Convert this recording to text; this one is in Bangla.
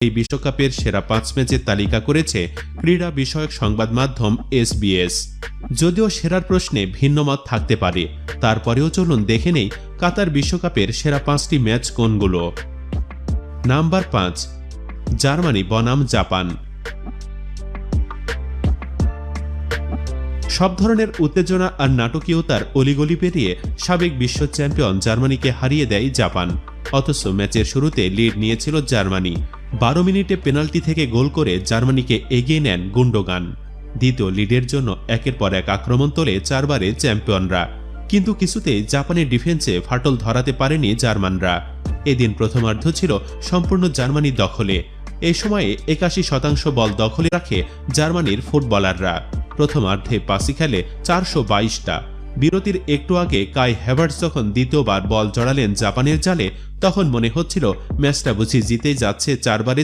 এই বিশ্বকাপের সেরা 5 ম্যাচের তালিকা করেছে ক্রীড়া বিষয়ক সংবাদ মাধ্যম SBS। যদিও সেরার প্রশ্নে ভিন্ন মত থাকতে পারে, তারপরেও চলুন দেখে নেই কাতার বিশ্বকাপের সেরা 5টি ম্যাচ কোনগুলো। নাম্বার 5, জার্মানি বনাম জাপান। সব ধরনের উত্তেজনা আর নাটকীয়তার অলিগলি পেরিয়ে সাবেক বিশ্ব চ্যাম্পিয়ন জার্মানিকে হারিয়ে দেয় জাপান। অথচ ম্যাচের শুরুতে লিড নিয়েছিল জার্মানি। 12 মিনিটে পেনাল্টি থেকে গোল করে জার্মানিকে এগিয়ে নেন গুন্ডোগান। দ্বিতীয় লিডের জন্য একের পর এক আক্রমণ তোলে 4 বারে চ্যাম্পিয়নরা, কিন্তু কিছুতেই জাপানের ডিফেন্সে ফাটল ধরাতে পারেনি জার্মানরা। এদিন প্রথমার্ধ ছিল সম্পূর্ণ জার্মানির দখলে। এই সময়ে 81% বল দখলে রাখে জার্মানির ফুটবলাররা। প্রথমার্ধে পাসি খেলে 422টা। বিরতির একটু আগে কাই হ্যাভার্টস যখন দ্বিতীয়বার বল জড়ালেন জাপানের জালে, তখন মনে হচ্ছিল ম্যাচটা বুঝি জিতেই যাচ্ছে 4 বারে